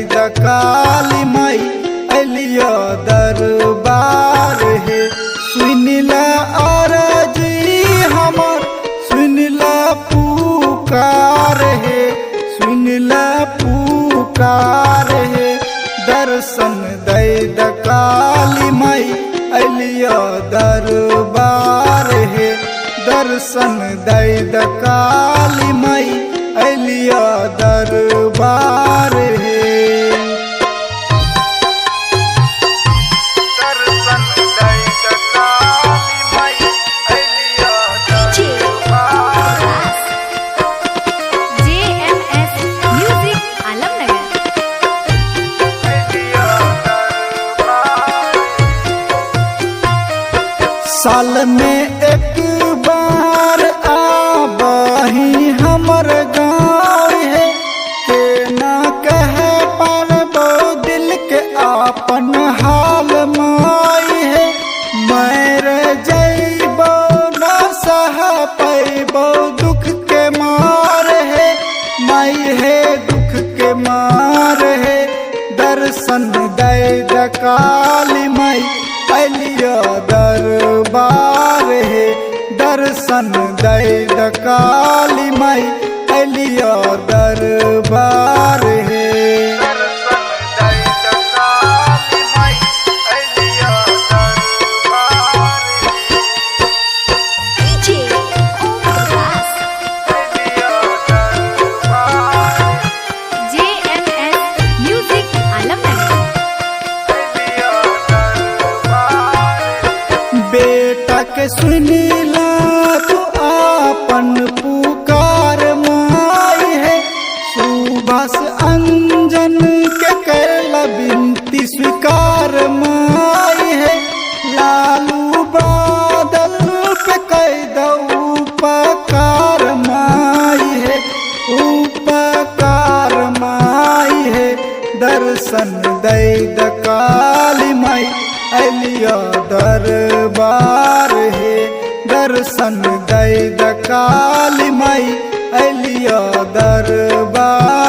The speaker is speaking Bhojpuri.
द काली माई अलिया दरबार है। सुनिला अरजी हमर सुनिला पुकार है, सुनिला पुकार है। दर्शन दे द काली माई अलिया दरबार है। दर्शन दे द काली माई अलिया दरबार है। साल में एक बार आबही हमर गाँव है, के ना कह पाबो दिल के आपन हाल माई है। मर जइबो न सह पैबो दुख के मार है, माई है दुख के मार है। दर्शन दे द काली माई अलिया दरबार है। दर्शन दे द काली माई अलिया दरबार है। बेटा के सुनिला तू आपन पुकार माई है। सुभाष अंजन के करला बिनती स्वीकार माई है। लालू बादल पे कह दो उपकार माई है, उपकार माई है। दर्शन दे द काली माई अलिया दरबार है। दर्शन दे द काली माई अलिया दरबार।